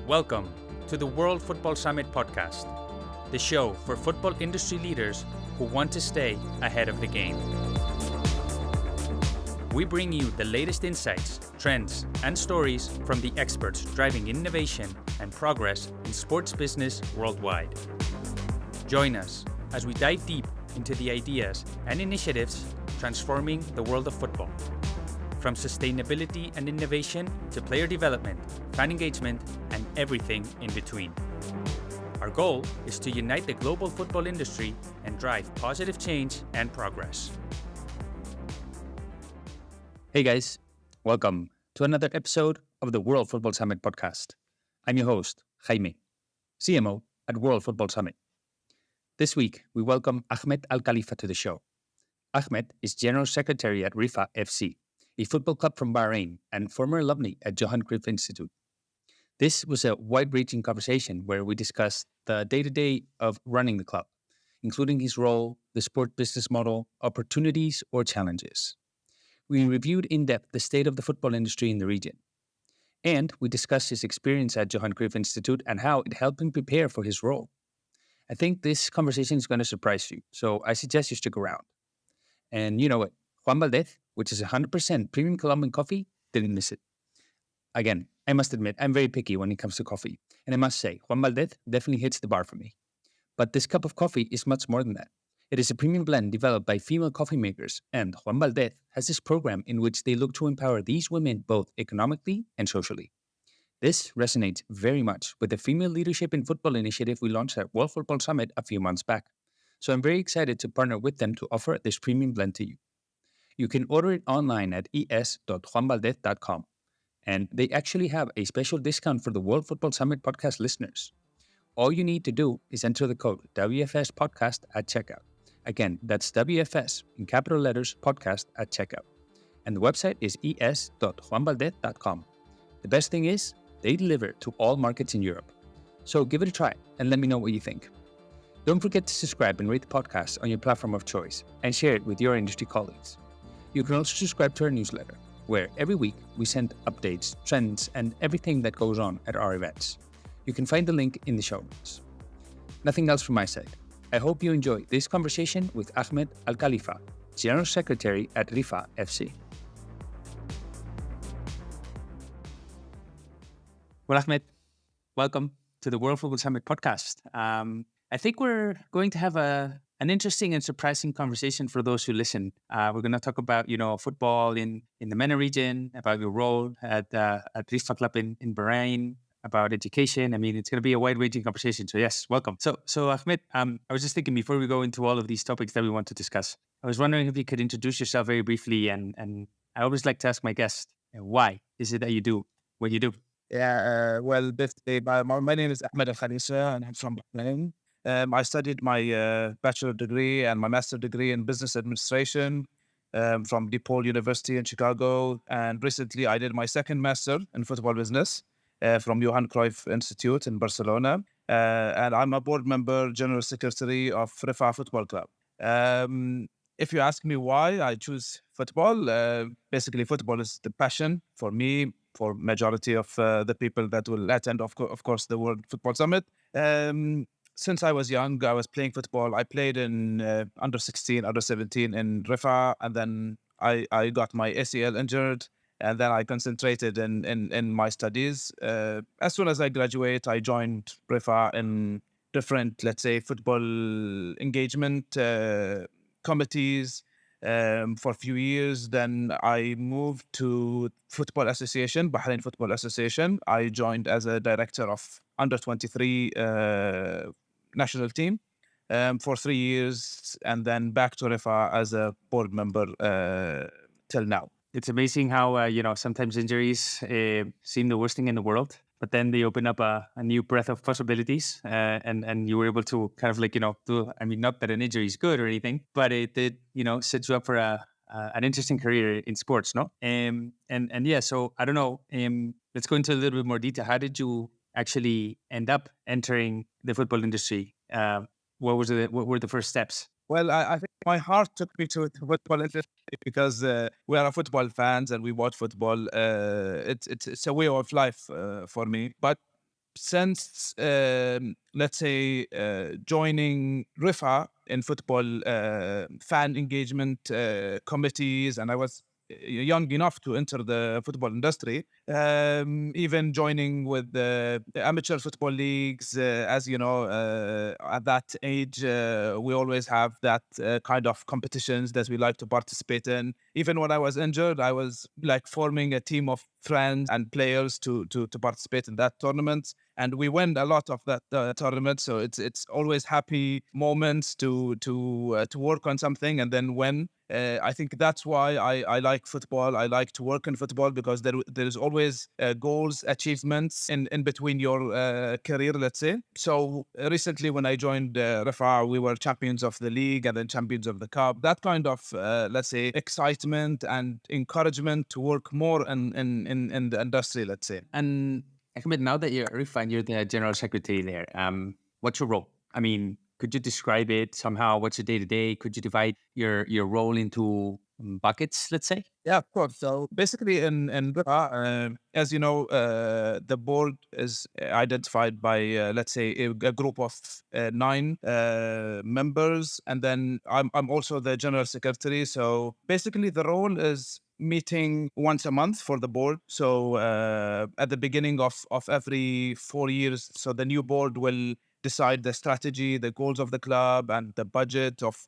Welcome to the World Football Summit podcast, the show for football industry leaders who want to stay ahead of the game. We bring you the latest insights, trends, and stories from the experts driving innovation and progress in sports business worldwide. Join us as we dive deep into the ideas and initiatives transforming the world of football. From sustainability and innovation to player development, fan engagement, and everything in between. Our goal is to unite the global football industry and drive positive change and progress. Hey guys, welcome to another episode of the World Football Summit podcast. I'm your host, Jaime, CMO at World Football Summit. This week, we welcome Ahmed Al Khalifa to the show. Ahmed is General Secretary at Rifa FC, a football club from Bahrain and former alumni at Johan Cruyff Institute. This was a wide-ranging conversation where we discussed the day-to-day of running the club, including his role, the sport business model, opportunities, or challenges. We reviewed in depth the state of the football industry in the region. And we discussed his experience at Johan Cruyff Institute and how it helped him prepare for his role. I think this conversation is going to surprise you, so I suggest you stick around. And you know what? Juan Valdez, which is 100% premium Colombian coffee, didn't miss it. Again, I must admit, I'm very picky when it comes to coffee. And I must say, Juan Valdez definitely hits the bar for me. But this cup of coffee is much more than that. It is a premium blend developed by female coffee makers, and Juan Valdez has this program in which they look to empower these women both economically and socially. This resonates very much with the Female Leadership in Football initiative we launched at World Football Summit a few months back. So I'm very excited to partner with them to offer this premium blend to you. You can order it online at es.juanvaldez.com. And they actually have a special discount for the World Football Summit podcast listeners. All you need to do is enter the code WFS podcast at checkout. Again, that's WFS in capital letters podcast at checkout. And the website is es.juanvaldez.com. The best thing is, they deliver to all markets in Europe. So give it a try and let me know what you think. Don't forget to subscribe and rate the podcast on your platform of choice and share it with your industry colleagues. You can also subscribe to our newsletter, where every week we send updates, trends, and everything that goes on at our events. You can find the link in the show notes. Nothing else from my side. I hope you enjoy this conversation with Ahmed Al Khalifa, General Secretary at Rifa FC. Well, Ahmed, welcome to the World Football Summit podcast. I think we're going to have an interesting and surprising conversation for those who listen. We're going to talk about, football in the MENA region, about your role at Rifa Club in Bahrain, about education. I mean, it's going to be a wide-ranging conversation. So yes, welcome. So Ahmed, I was just thinking before we go into all of these topics that we want to discuss, I was wondering if you could introduce yourself very briefly. And I always like to ask my guests, why is it that you do what you do? Well, basically, my name is Ahmed Al Khalifa, and I'm from Bahrain. I studied my bachelor degree and my master degree in business administration from DePaul University in Chicago. And recently, I did my second master in football business from Johan Cruyff Institute in Barcelona. And I'm a board member, general secretary of Rifa Football Club. If you ask me why I choose football, basically football is the passion for me, for majority of the people that will attend, of course, the World Football Summit. Since I was young, I was playing football. I played in under 16, under 17 in Rifa, and then I got my ACL injured, and then I concentrated in my studies. As soon as I graduate, I joined Rifa in different, let's say, football engagement committees for a few years. Then I moved to Football Association, Bahrain Football Association. I joined as a director of under 23 national team for 3 years, and then back to Rifa as a board member till now. It's amazing how, sometimes injuries seem the worst thing in the world, but then they open up a new breadth of possibilities, and you were able to kind of do, I mean, not that an injury is good or anything, but it did, set you up for an interesting career in sports, no? And yeah, so I don't know, let's go into a little bit more detail. How did you actually end up entering the football industry? What were the first steps? Well, I think my heart took me to football industry because we are football fans and we watch football. It's a way of life for me. But since, let's say, joining RIFA in football fan engagement committees, and I was young enough to enter the football industry, even joining with the amateur football leagues. As you know, at that age, we always have that kind of competitions that we like to participate in. Even when I was injured, I was like forming a team of friends and players to participate in that tournament, and we win a lot of that tournament. So it's always happy moments to work on something and then win. I think that's why I like football. I like to work in football because there is always goals, achievements in between your career, let's say. So recently when I joined Rafa, we were champions of the league and then champions of the cup. That kind of, let's say, excitement and encouragement to work more in the industry, let's say. And Ahmed, now that you're refined, you're the general secretary there. What's your role? I mean, could you describe it somehow? What's your day to day? Could you divide your role into buckets, let's say? Yeah, of course. So basically, in Bira, as you know, the board is identified by, let's say, a group of 9 members, and then I'm also the general secretary. So basically, the role is meeting once a month for the board. So at the beginning of every 4 years, so the new board will decide the strategy, the goals of the club, and the budget of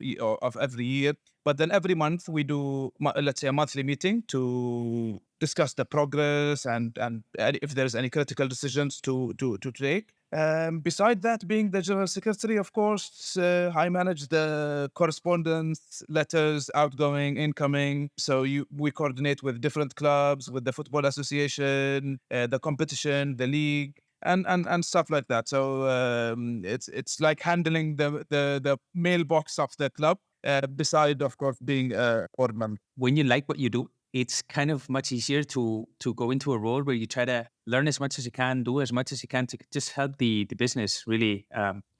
every year. But then every month we do, let's say, a monthly meeting to discuss the progress and if there's any critical decisions to take. Beside that, being the general secretary, of course, I manage the correspondence, letters, outgoing, incoming. So we coordinate with different clubs, with the football association, the competition, the league, and stuff like that. So it's like handling the mailbox of the club. Beside, of course, being a board member. When you like what you do, it's kind of much easier to go into a role where you try to learn as much as you can, do as much as you can to just help the business really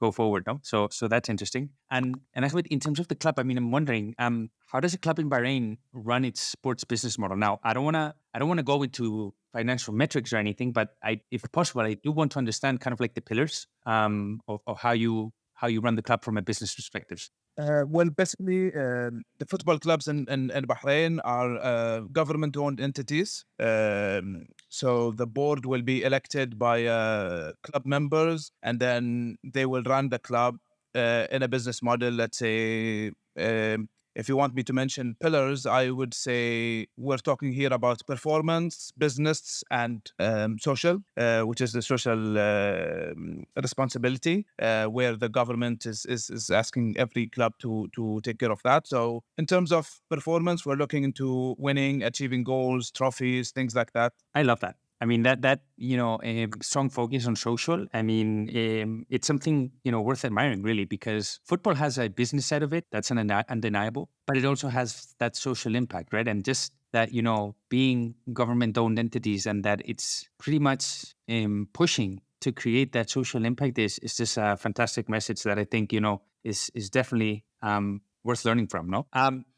go forward. No, so that's interesting. And actually, in terms of the club, I mean, I'm wondering, how does a club in Bahrain run its sports business model? Now, I don't wanna go into financial metrics or anything, but if possible, I do want to understand kind of like the pillars of how you run the club from a business perspective. Well, basically, the football clubs in Bahrain are government-owned entities. So the board will be elected by club members, and then they will run the club in a business model. Let's say, if you want me to mention pillars, I would say we're talking here about performance, business, and social, which is the social responsibility, where the government is asking every club to take care of that. So in terms of performance, we're looking into winning, achieving goals, trophies, things like that. I love that. I mean, that strong focus on social. I mean, it's something, worth admiring, really, because football has a business side of it that's undeniable, but it also has that social impact, right? And just that, being government-owned entities and that it's pretty much pushing to create that social impact is just a fantastic message that I think, is definitely worth learning from, no?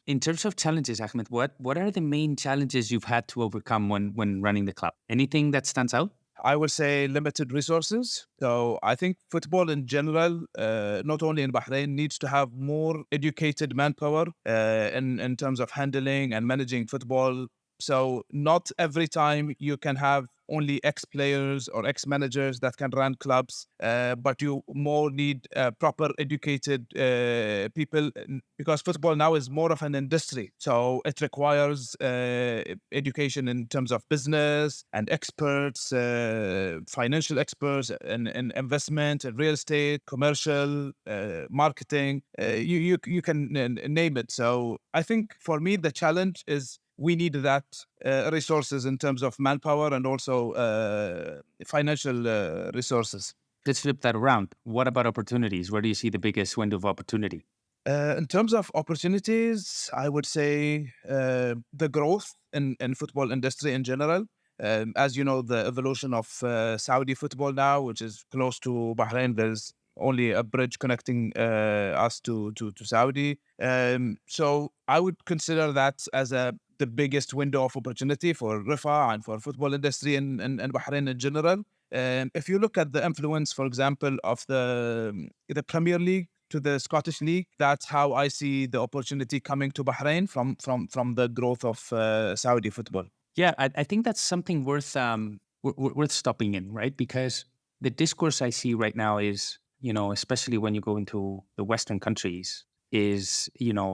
In terms of challenges, Ahmed, what are the main challenges you've had to overcome when running the club? Anything that stands out? I would say limited resources. So I think football in general, not only in Bahrain, needs to have more educated manpower in terms of handling and managing football. So not every time you can have only ex-players or ex-managers that can run clubs, but you more need proper educated people, because football now is more of an industry. So it requires education in terms of business and experts, financial experts, and investment and real estate, commercial, marketing. You can name it. So I think for me, the challenge is we need that resources in terms of manpower and also financial resources. Let's flip that around. What about opportunities? Where do you see the biggest window of opportunity? In terms of opportunities, I would say the growth in football industry in general. As you know, the evolution of Saudi football now, which is close to Bahrain, there's only a bridge connecting us to Saudi. So I would consider that as the biggest window of opportunity for Rifa and for football industry in Bahrain in general. If you look at the influence, for example, of the Premier League to the Scottish League, that's how I see the opportunity coming to Bahrain from the growth of Saudi football. Yeah, I think that's something worth stopping in, right? Because the discourse I see right now is, especially when you go into the Western countries, is,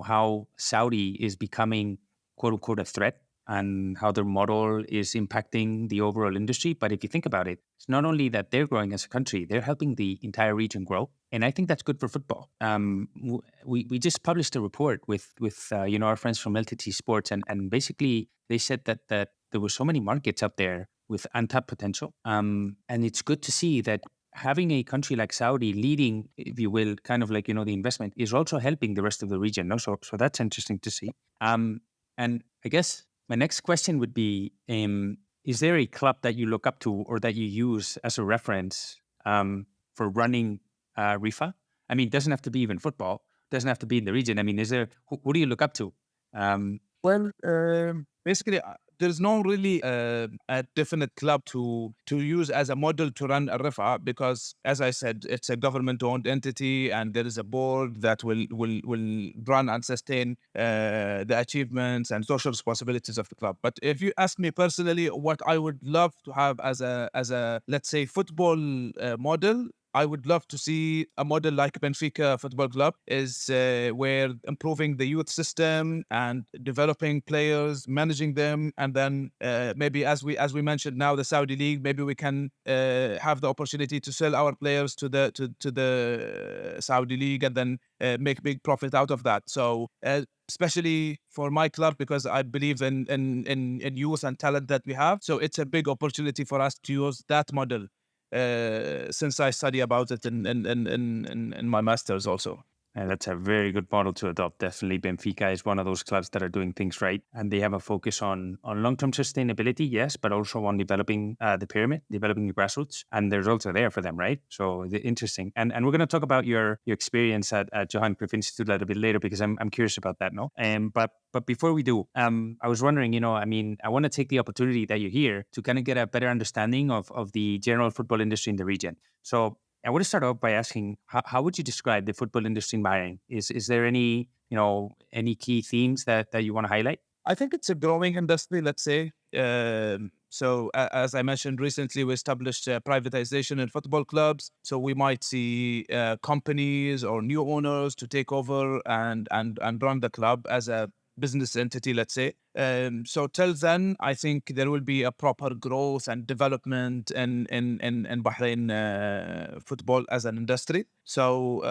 how Saudi is becoming quote unquote a threat and how their model is impacting the overall industry. But if you think about it, it's not only that they're growing as a country, they're helping the entire region grow. And I think that's good for football. We just published a report with our friends from LTT Sports, and basically they said that there were so many markets out there with untapped potential. And it's good to see that having a country like Saudi leading, if you will, kind of like, the investment is also helping the rest of the region. No? So that's interesting to see. And I guess my next question would be, is there a club that you look up to or that you use as a reference for running Rifa? I mean, it doesn't have to be even football. It doesn't have to be in the region. I mean, who do you look up to? Basically, there's no really a definite club to use as a model to run a Rifa, because, as I said, it's a government-owned entity, and there is a board that will run and sustain the achievements and social responsibilities of the club. But if you ask me personally, what I would love to have as a let's say football model, I would love to see a model like Benfica Football Club, is where improving the youth system and developing players, managing them, and then maybe as we mentioned now, the Saudi League, maybe we can have the opportunity to sell our players to the Saudi League and then make big profit out of that. So especially for my club, because I believe in youth and talent that we have, so it's a big opportunity for us to use that model. Since I study about it in my master's also. And that's a very good model to adopt. Definitely, Benfica is one of those clubs that are doing things right, and they have a focus on long-term sustainability, yes, but also on developing the pyramid, developing the grassroots, and there's also there for them, right? So interesting. And we're going to talk about your experience at Johan Cruyff Institute a little bit later, because I'm curious about that, no? But before we do, I was wondering, I want to take the opportunity that you're here to kind of get a better understanding of the general football industry in the region. So I want to start off by asking, how would you describe the football industry in Bahrain? Is there any key themes that you want to highlight? I think it's a growing industry, let's say. So as I mentioned recently, we established privatization in football clubs. So we might see companies or new owners to take over and run the club as a business entity, let's say. So till then, I think there will be a proper growth and development in Bahrain football as an industry. So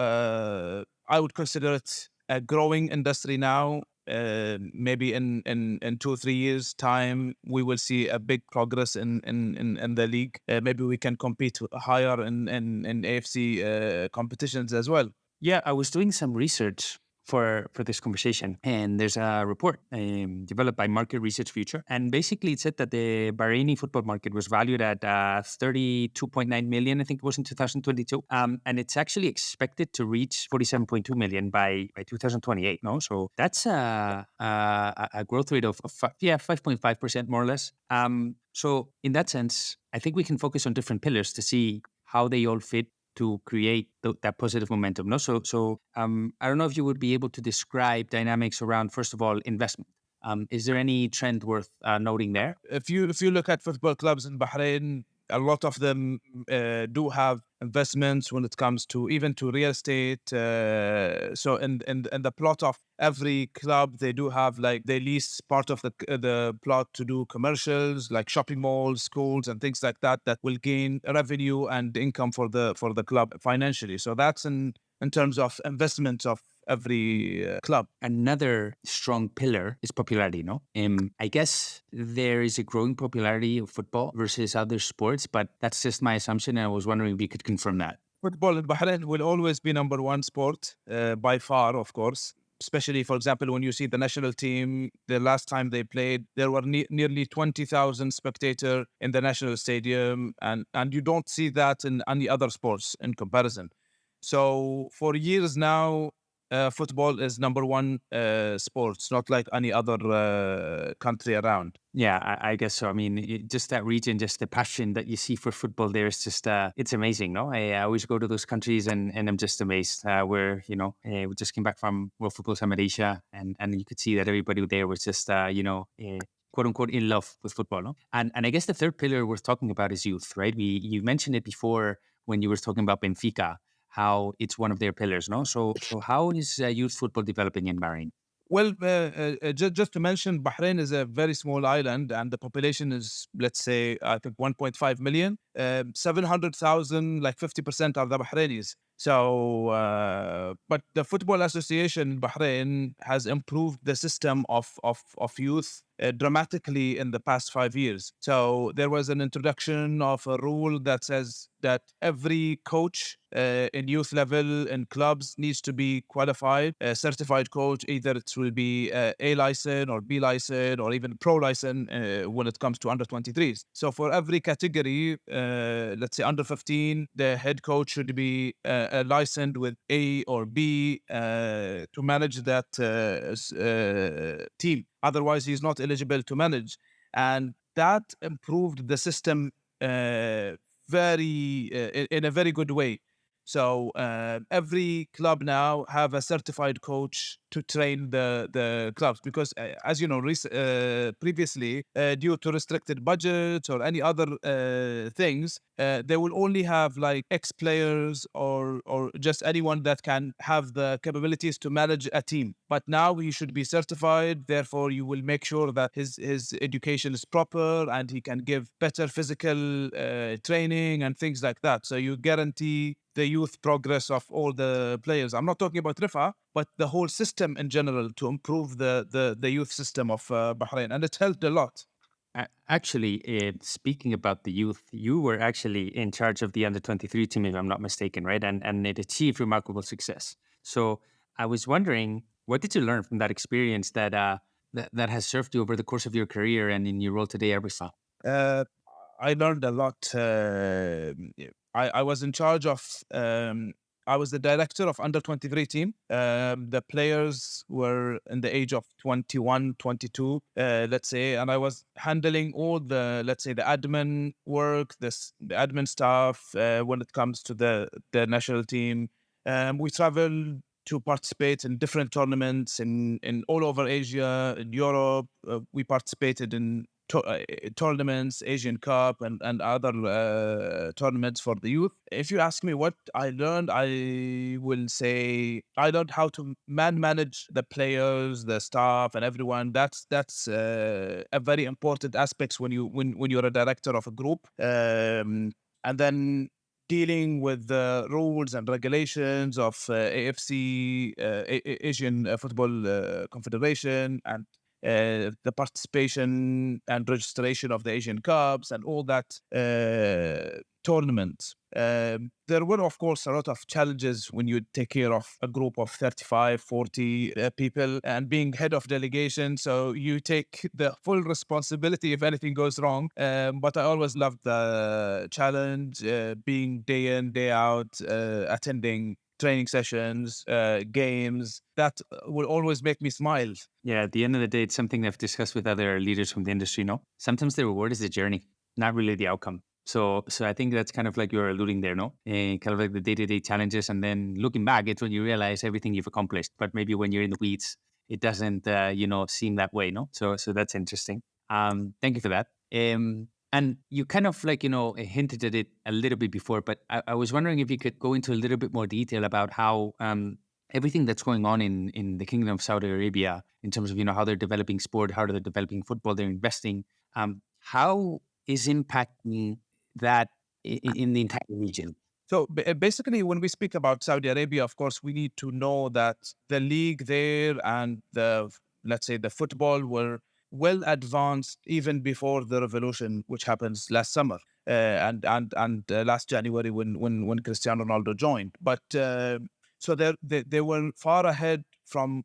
I would consider it a growing industry now. Maybe in 2 or 3 years' time, we will see a big progress in the league. Maybe we can compete higher in AFC competitions as well. Yeah, I was doing some research for this conversation, and there's a report developed by Market Research Future, and basically it said that the Bahraini football market was valued at 32.9 million, I think it was in 2022, and it's actually expected to reach 47.2 million by 2028. No, so that's a growth rate of 5.5% more or less. So in that sense, I think we can focus on different pillars to see how they all fit to create that positive momentum. No, so I don't know if you would be able to describe dynamics around, first of all, investment. Is there any trend worth noting there? If you look at football clubs in Bahrain, a lot of them do have investments when it comes to even to real estate. So in the plot of every club, they do have, like, they lease part of the plot to do commercials, like shopping malls, schools, and things like that will gain revenue and income for the club financially. So that's in terms of investments of every club. Another strong pillar is popularity, no? I guess there is a growing popularity of football versus other sports, but that's just my assumption, and I was wondering if you could confirm that. Football in Bahrain will always be number one sport, by far, of course. Especially, for example, when you see the national team, the last time they played, there were nearly 20,000 spectators in the national stadium, and you don't see that in any other sports in comparison. So for years now, football is number one sports, not like any other country around. Yeah, I guess so. I mean, just that region, just the passion that you see for football there is just, it's amazing, no? I always go to those countries and I'm just amazed where, we just came back from World Football Summit Asia and you could see that everybody there was just, quote unquote, in love with football, no? And I guess the third pillar worth talking about is youth, right? You mentioned it before when you were talking about Benfica, how it's one of their pillars, no? So how is youth football developing in Bahrain? Well, just to mention, Bahrain is a very small island, and the population is, let's say, I think 1.5 million. 700,000, like 50% are the Bahrainis. So, but the Football Association in Bahrain has improved the system of youth dramatically in the past 5 years. So there was an introduction of a rule that says that every coach in youth level in clubs needs to be qualified, a certified coach. Either it will be A license or B license or even pro license when it comes to under 23s. So for every category, let's say under 15, the head coach should be licensed with A or B to manage that team. Otherwise, he's not eligible to manage. And that improved the system in a very good way. So every club now have a certified coach to train the clubs because, as you know, previously, due to restricted budgets or any other things, they will only have like ex-players or just anyone that can have the capabilities to manage a team. But now he should be certified. Therefore, you will make sure that his education is proper and he can give better physical training and things like that. So you guarantee the youth progress of all the players. I'm not talking about Rifa, but the whole system in general to improve the youth system of Bahrain. And it helped a lot. Actually, speaking about the youth, you were actually in charge of the under 23 team, if I'm not mistaken, right? And it achieved remarkable success. So I was wondering, what did you learn from that experience that has served you over the course of your career and in your role today at Rifa? I learned a lot. I was in charge of, I was the director of under 23 team. The players were in the age of 21, 22, let's say, and I was handling all the, let's say, the admin work, the admin stuff when it comes to the national team. We traveled to participate in different tournaments in all over Asia, in Europe. We participated in tournaments, Asian Cup, and other tournaments for the youth. If you ask me what I learned, I will say I learned how to manage the players, the staff, and everyone. That's a very important aspect when you're a director of a group. And then dealing with the rules and regulations of AFC, Asian Football Confederation, and the participation and registration of the Asian Cups and all that tournament. There were, of course, a lot of challenges when you take care of a group of 35, 40 people and being head of delegation. So you take the full responsibility if anything goes wrong. But I always loved the challenge, being day in, day out, attending training sessions, games. That will always make me smile. Yeah, at the end of the day, it's something I've discussed with other leaders from the industry, no? Sometimes the reward is the journey, not really the outcome. So I think that's kind of like you're alluding there, no? Kind of like the day-to-day challenges. And then looking back, it's when you realize everything you've accomplished. But maybe when you're in the weeds, it doesn't, seem that way, no? So that's interesting. Thank you for that. And you kind of like, hinted at it a little bit before, but I was wondering if you could go into a little bit more detail about how everything that's going on in the Kingdom of Saudi Arabia in terms of, how they're developing sport, how they're developing football, they're investing. How is impacting that in the entire region? So basically, when we speak about Saudi Arabia, of course, we need to know that the league there and let's say the football were well advanced even before the revolution, which happens last summer and last January when Cristiano Ronaldo joined. But so they were far ahead from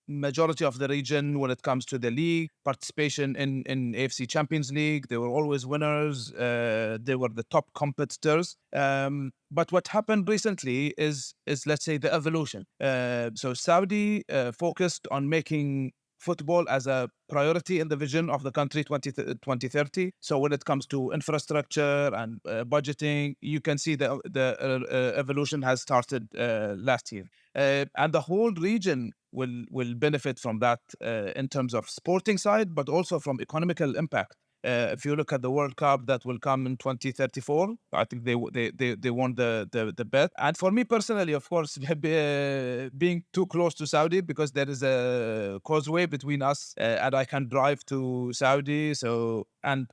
majority of the region when it comes to the league participation in AFC Champions League. They were always winners. They were the top competitors. But what happened recently is let's say the evolution. So Saudi focused on making football as a priority in the vision of the country 2030. So when it comes to infrastructure and budgeting, you can see the evolution has started last year. And the whole region will benefit from that in terms of sporting side, but also from economical impact. If you look at the World Cup that will come in 2034, I think they won the bet. And for me personally, of course, being too close to Saudi, because there is a causeway between us, and I can drive to Saudi. So, and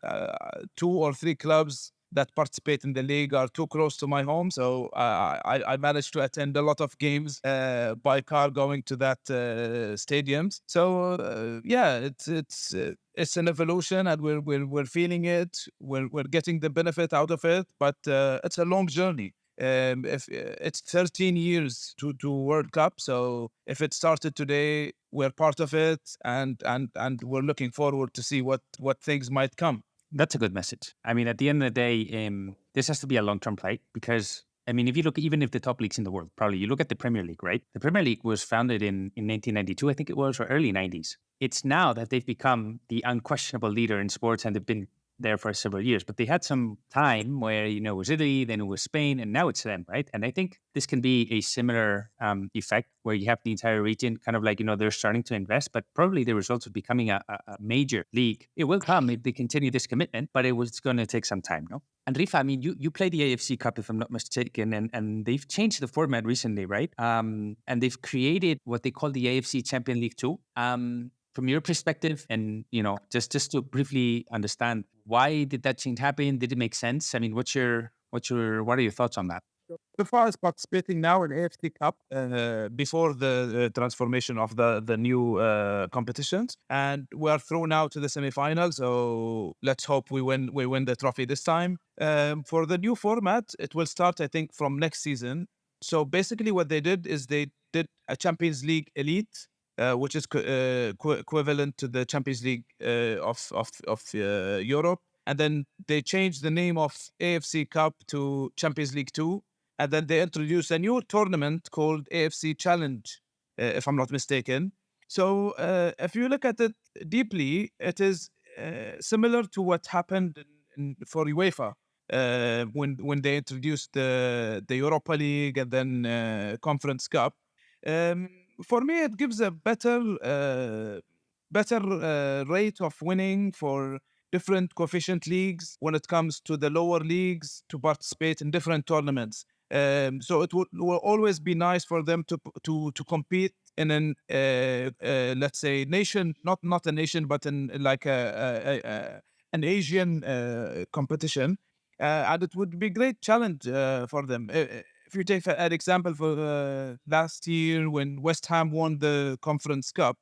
2 or 3 clubs that participate in the league are too close to my home. So I managed to attend a lot of games by car going to that stadiums. So yeah, it's an evolution, and we're feeling it. We're getting the benefit out of it, but it's a long journey. If it's 13 years to World Cup, so if it started today, we're part of it, and we're looking forward to see what things might come. That's a good message. I mean, at the end of the day, this has to be a long-term play because, I mean, if you look, even if the top leagues in the world, probably you look at the Premier League, right? The Premier League was founded in 1992, I think it was, or early 90s. It's now that they've become the unquestionable leader in sports, and they've been there for several years. But they had some time where, it was Italy, then it was Spain, and now it's them, right? And I think this can be a similar effect where you have the entire region kind of like, they're starting to invest, but probably the results of becoming a major league. It will come if they continue this commitment, but it's going to take some time, no? And Rifa, I mean, you play the AFC Cup, if I'm not mistaken, and they've changed the format recently, right? And they've created what they call the AFC Champions League 2. From your perspective, and just to briefly understand, why did that change happen? Did it make sense? I mean, what are your thoughts on that? Before I was participating now in AFC Cup before the transformation of the new competitions, and we are through now to the semifinals. So let's hope we win the trophy this time. For the new format, it will start, I think, from next season. So basically, what they did is they did a Champions League Elite, which is equivalent to the Champions League of Europe. And then they changed the name of AFC Cup to Champions League 2. And then they introduced a new tournament called AFC Challenge, if I'm not mistaken. So if you look at it deeply, it is similar to what happened for UEFA when they introduced the Europa League and then Conference Cup. For me, it gives a better rate of winning for different coefficient leagues when it comes to the lower leagues to participate in different tournaments. So it will always be nice for them to compete in an let's say nation, not a nation, but in like an Asian competition, and it would be a great challenge for them. If you take an example for last year when West Ham won the Conference Cup,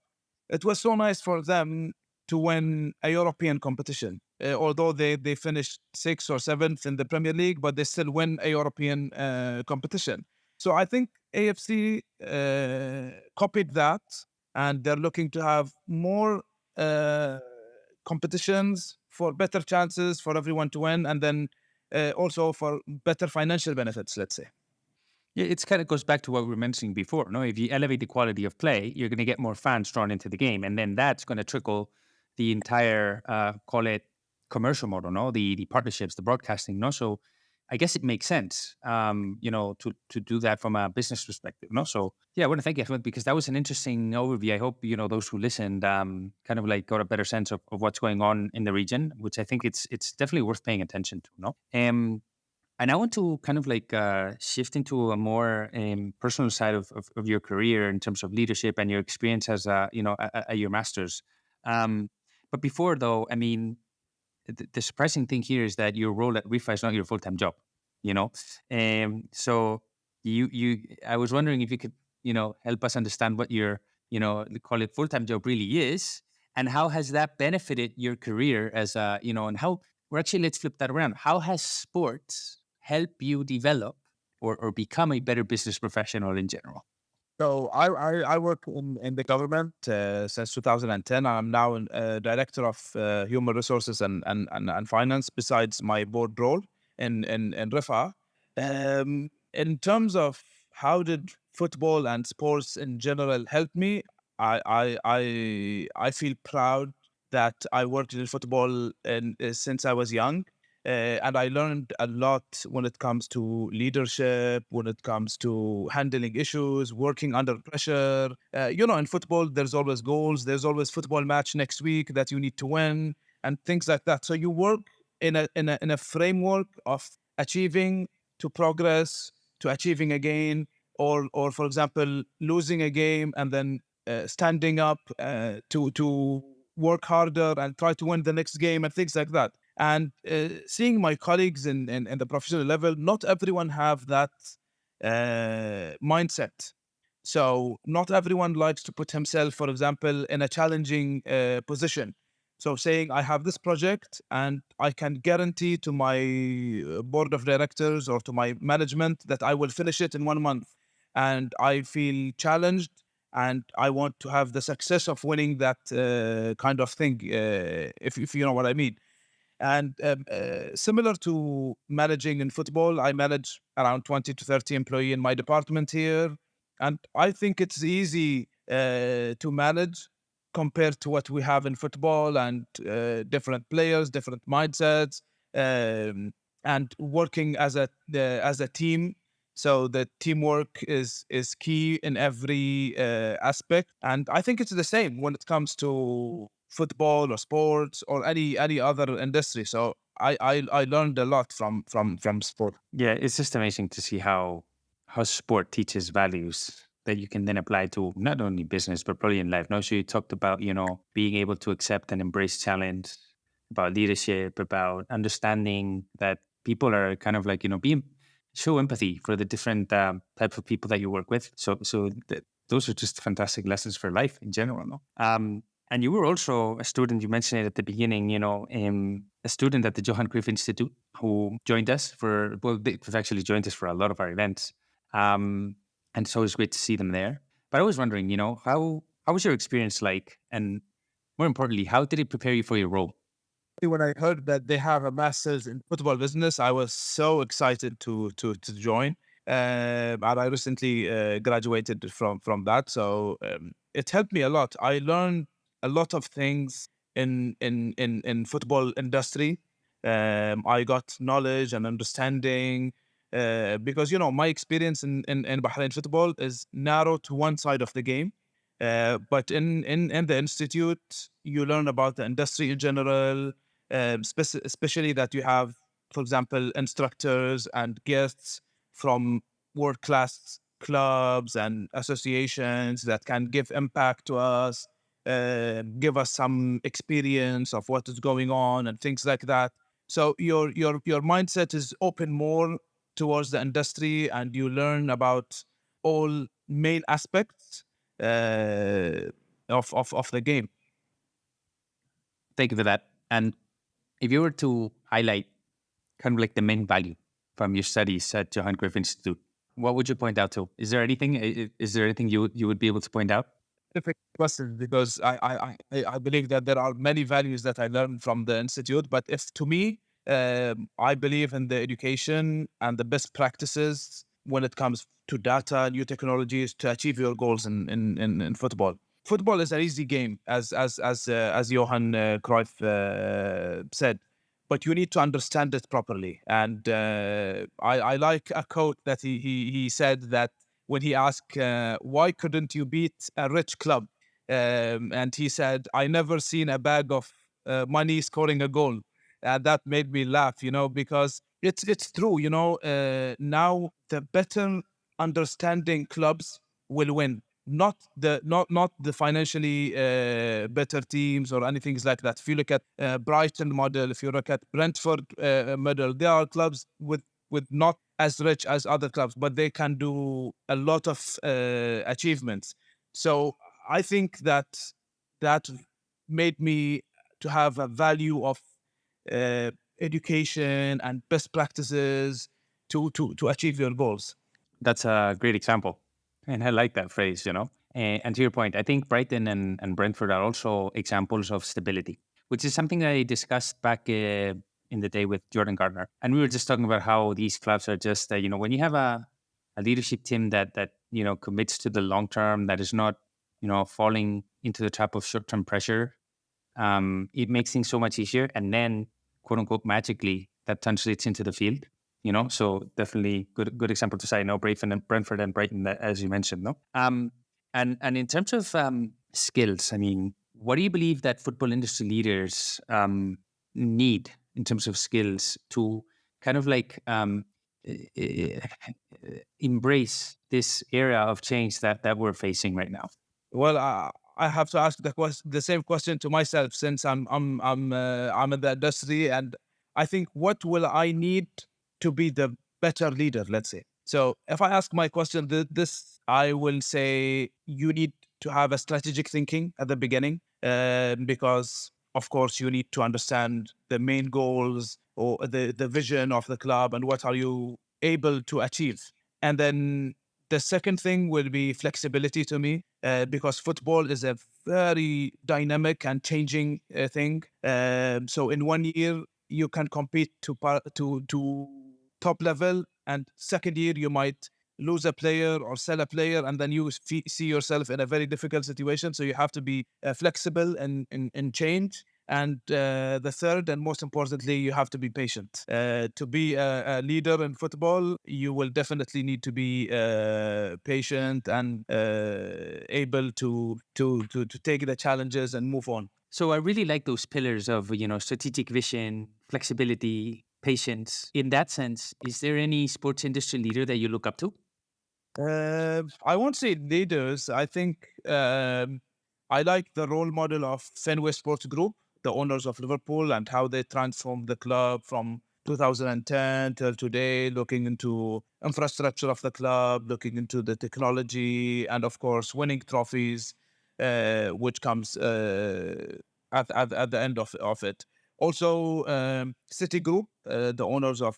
it was so nice for them to win a European competition. Although they finished 6th or 7th in the Premier League, but they still win a European competition. So I think AFC copied that, and they're looking to have more competitions for better chances for everyone to win, and then also for better financial benefits, let's say. Yeah, it kind of goes back to what we were mentioning before. No, if you elevate the quality of play, you're going to get more fans drawn into the game, and then that's going to trickle the entire call it commercial model, no, the partnerships, the broadcasting, no. So I guess it makes sense, to do that from a business perspective, no. So yeah, I want to thank you, Ahmed, because that was an interesting overview. I hope those who listened kind of like got a better sense of what's going on in the region, which I think it's definitely worth paying attention to, no. And I want to kind of like shift into a more personal side of your career in terms of leadership and your experience as at your master's. But before though, I mean, the surprising thing here is that your role at Rifa is not your full-time job, so I was wondering if you could, help us understand what your, call it full-time job really is, and how has that benefited your career as a, and how, or actually let's flip that around. How has sports help you develop or become a better business professional in general? So I work in the government since 2010. I'm now director of human resources and finance. Besides my board role in RIFA, in terms of how did football and sports in general help me, I feel proud that I worked in football since I was young. And I learned a lot when it comes to leadership, when it comes to handling issues, working under pressure. In football, there's always goals. There's always football match next week that you need to win and things like that. So you work in a framework of achieving to progress to achieving again, or for example, losing a game and then standing up to work harder and try to win the next game and things like that. And seeing my colleagues in the professional level, not everyone have that mindset. So not everyone likes to put himself, for example, in a challenging position. So saying I have this project and I can guarantee to my board of directors or to my management that I will finish it in 1 month. And I feel challenged and I want to have the success of winning that kind of thing, if you know what I mean. And similar to managing in football, I manage around 20 to 30 employee in my department here. And I think it's easy to manage compared to what we have in football and different players, different mindsets, and working as a team. So the teamwork is key in every aspect, and I think it's the same when it comes to football or sports or any other industry. So I learned a lot from sport. Yeah, it's just amazing to see how sport teaches values that you can then apply to not only business but probably in life. No, so you talked about being able to accept and embrace challenge, about leadership, about understanding that people are kind of like being show empathy for the different types of people that you work with. Those are just fantastic lessons for life in general. No, and you were also a student. You mentioned it at the beginning. A student at the Johan Cruyff Institute who joined us they've actually joined us for a lot of our events. And so it's great to see them there. But I was wondering, how was your experience like? And more importantly, how did it prepare you for your role? When I heard that they have a master's in football business, I was so excited to join. And I recently graduated from that, so it helped me a lot. I learned a lot of things in football industry. I got knowledge and understanding because my experience in Bahrain football is narrow to one side of the game. But in the institute, you learn about the industry in general, especially that you have, for example, instructors and guests from world class clubs and associations that can give impact to us, give us some experience of what is going on and things like that. So your mindset is open more towards the industry, and you learn about all main aspects of the game. Thank you for that. And if you were to highlight kind of like the main value from your studies at Johan Cruyff Institute, what would you point out to? Is there anything? Is there anything you would be able to point out? Perfect question, because I believe that there are many values that I learned from the institute. But if to me, I believe in the education and the best practices when it comes to data, new technologies to achieve your goals in football. Football is an easy game, as Johan Cruyff said, but you need to understand it properly. And I like a quote that he said that when he asked, why couldn't you beat a rich club? And he said, I never seen a bag of money scoring a goal. And that made me laugh, because it's true, now the better understanding clubs will win, not the financially better teams or anything like that. If you look at Brighton model, if you look at Brentford model, there are clubs with not as rich as other clubs, but they can do a lot of achievements. So I think that made me to have a value of education and best practices to achieve your goals. That's a great example. And I like that phrase, you know. And to your point, I think Brighton and Brentford are also examples of stability, which is something I discussed back in the day with Jordan Gardner. And we were just talking about how these clubs are just, when you have a leadership team that commits to the long term, that is not, falling into the trap of short term pressure, it makes things so much easier. And then, quote unquote, magically, that translates into the field. So definitely good example to say. No, Brentford and Brighton, as you mentioned. No, and in terms of skills, I mean, what do you believe that football industry leaders need in terms of skills to kind of like embrace this era of change that we're facing right now? Well, I have to ask the same question to myself since I'm in the industry, and I think what will I need to be the better leader? Let's say. So if I ask my question, this I will say you need to have a strategic thinking at the beginning, because of course you need to understand the main goals or the vision of the club and what are you able to achieve, and then the second thing will be flexibility to me, because football is a very dynamic and changing thing. So in 1 year you can compete to top level, and second year you might lose a player or sell a player, and then you see yourself in a very difficult situation. So you have to be flexible in change. And the third and most importantly, you have to be patient. To be a leader in football, you will definitely need to be patient and able to take the challenges and move on. So I really like those pillars of, strategic vision, flexibility, patience. In that sense, is there any sports industry leader that you look up to? I won't say leaders. I think I like the role model of Fenway Sports Group, the owners of Liverpool, and how they transformed the club from 2010 till today, looking into infrastructure of the club, looking into the technology, and of course, winning trophies, which comes at the end of it. Also, City Group, the owners of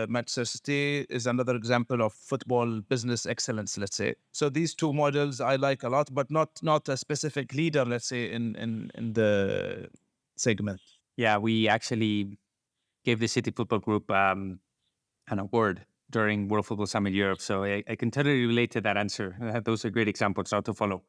Manchester City, is another example of football business excellence, let's say. So these two models I like a lot, but not a specific leader, let's say, in the segment. Yeah, we actually gave the City Football Group an award during World Football Summit Europe. So I can totally relate to that answer. Those are great examples now to follow.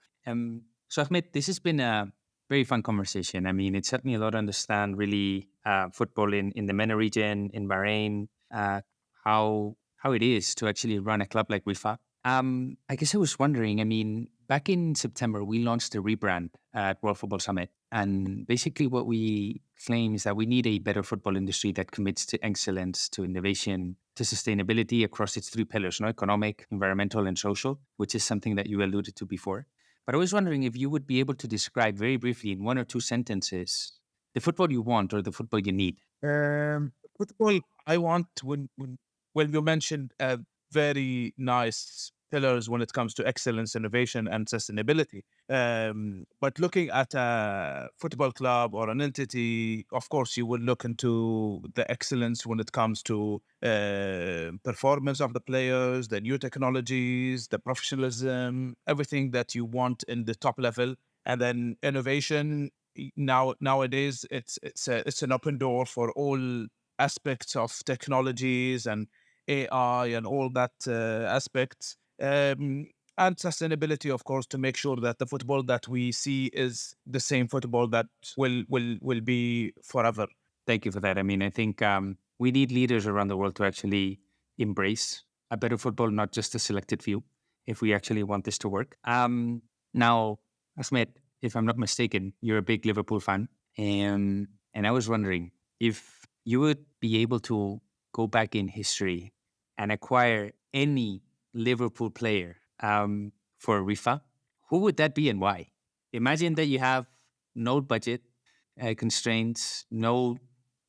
So Ahmed, this has been a very fun conversation. I mean, it's helped me a lot to understand really football in the MENA region, in Bahrain, how it is to actually run a club like Rifa. I guess I was wondering, I mean, back in September, we launched a rebrand at World Football Summit. And basically what we claim is that we need a better football industry that commits to excellence, to innovation, to sustainability across its three pillars, economic, environmental, and social, which is something that you alluded to before. But I was wondering if you would be able to describe very briefly in one or two sentences the football you want or the football you need. Football, I want when you mentioned very nice pillars when it comes to excellence, innovation, and sustainability. But looking at a football club or an entity, of course, you will look into the excellence when it comes to performance of the players, the new technologies, the professionalism, everything that you want in the top level, and then innovation. Nowadays, it's an open door for all aspects of technologies and AI and all that aspects. And sustainability, of course, to make sure that the football that we see is the same football that will be forever. Thank you for that. I mean, I think we need leaders around the world to actually embrace a better football, not just a selected few, if we actually want this to work. Now, Asmet, if I'm not mistaken, you're a big Liverpool fan. And I was wondering if you would be able to go back in history and acquire any Liverpool player for Rifa, who would that be and why? Imagine that you have no budget constraints, no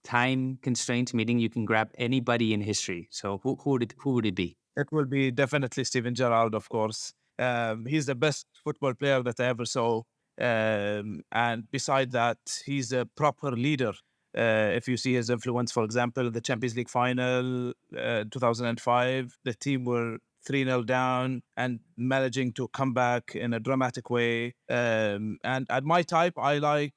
time constraints, meaning you can grab anybody in history. So who would it be? It will be definitely Steven Gerrard, of course. He's the best football player that I ever saw. And beside that, he's a proper leader. If you see his influence, for example, the Champions League final 2005, the team were 3-0 down and managing to come back in a dramatic way. And at my type, I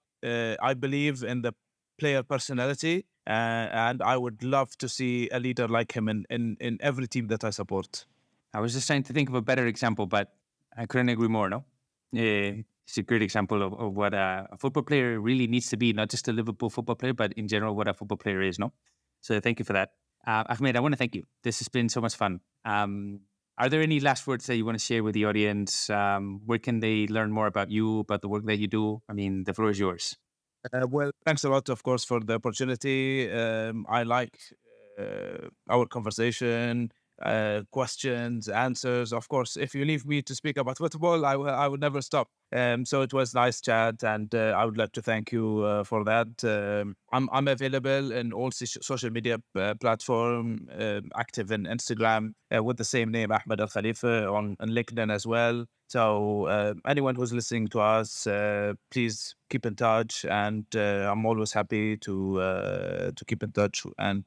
believe in the player personality, and I would love to see a leader like him in every team that I support. I was just trying to think of a better example, but I couldn't agree more, no? It's a great example of what a football player really needs to be, not just a Liverpool football player, but in general, what a football player is, no? So thank you for that. Ahmed, I want to thank you. This has been so much fun. Are there any last words that you want to share with the audience? Where can they learn more about you, about the work that you do? I mean, the floor is yours. Well, thanks a lot, of course, for the opportunity. I like our conversation, questions, answers. Of course, if you leave me to speak about football, I would never stop. So it was nice chat, and I would like to thank you for that. I'm available in all social media platform, active in Instagram with the same name, Ahmed Al Khalifa, on LinkedIn as well. So anyone who's listening to us, please keep in touch, and I'm always happy to keep in touch and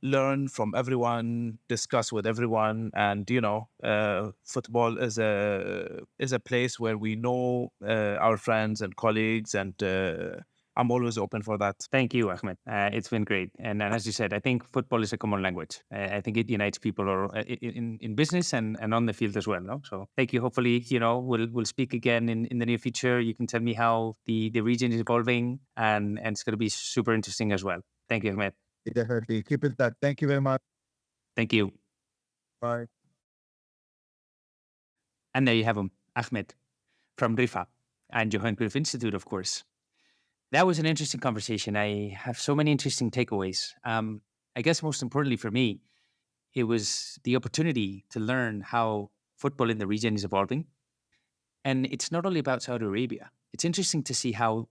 learn from everyone, discuss with everyone, and football is a place where we know our friends and colleagues, and I'm always open for that. Thank you, Ahmed. It's been great. And as you said, I think football is a common language. I think it unites people in business and on the field as well. No? So thank you. Hopefully, we'll speak again in the near future. You can tell me how the region is evolving, and it's going to be super interesting as well. Thank you, Ahmed. Definitely. Keep it that. Thank you very much. Thank you. Bye. And there you have him, Ahmed from RIFA and Johan Cruyff Institute, of course. That was an interesting conversation. I have so many interesting takeaways. I guess most importantly for me, it was the opportunity to learn how football in the region is evolving. And it's not only about Saudi Arabia. It's interesting to see how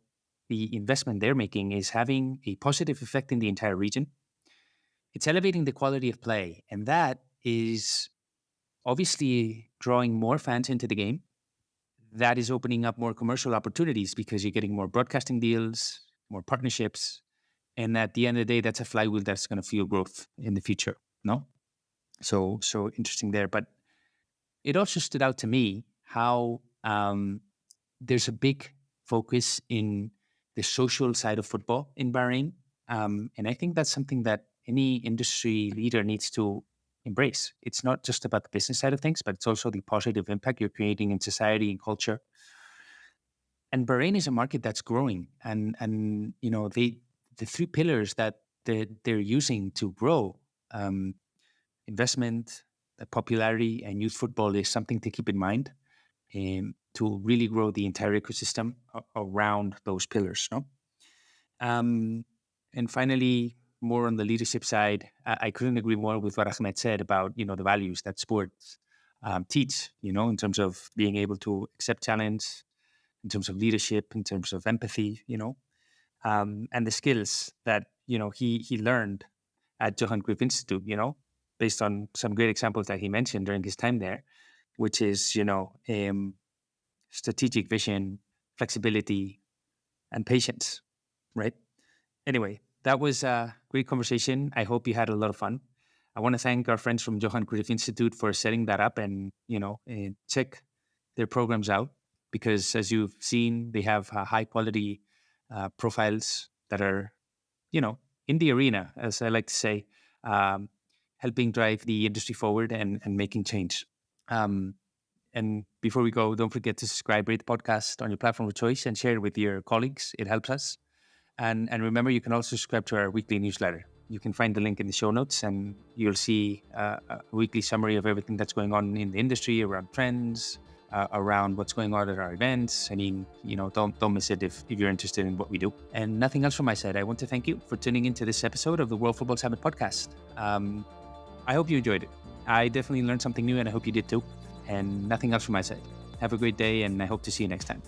the investment they're making is having a positive effect in the entire region. It's elevating the quality of play, and that is obviously drawing more fans into the game. That is opening up more commercial opportunities because you're getting more broadcasting deals, more partnerships. And at the end of the day, that's a flywheel that's going to fuel growth in the future, no? So interesting there. But it also stood out to me how there's a big focus in the social side of football in Bahrain. And I think that's something that any industry leader needs to embrace. It's not just about the business side of things, but it's also the positive impact you're creating in society and culture. And Bahrain is a market that's growing. And the three pillars that they're using to grow, investment, popularity, and youth football is something to keep in mind. To really grow the entire ecosystem around those pillars. No? And finally, more on the leadership side, I couldn't agree more with what Ahmed said about, the values that sports teach, in terms of being able to accept challenge, in terms of leadership, in terms of empathy, and the skills that, he learned at Johan Cruyff Institute, based on some great examples that he mentioned during his time there, which is, strategic vision, flexibility, and patience, right? Anyway, that was a great conversation. I hope you had a lot of fun. I want to thank our friends from Johan Cruyff Institute for setting that up and, check their programs out because as you've seen, they have high quality profiles that are, in the arena, as I like to say, helping drive the industry forward and making change. And before we go, don't forget to subscribe, rate the podcast on your platform of choice and share it with your colleagues. It helps us. And remember, you can also subscribe to our weekly newsletter. You can find the link in the show notes and you'll see a weekly summary of everything that's going on in the industry, around trends, around what's going on at our events. I mean, don't miss it if you're interested in what we do. And nothing else from my side. I want to thank you for tuning into this episode of the World Football Summit podcast. I hope you enjoyed it. I definitely learned something new and I hope you did too. And nothing else from my side. Have a great day and I hope to see you next time.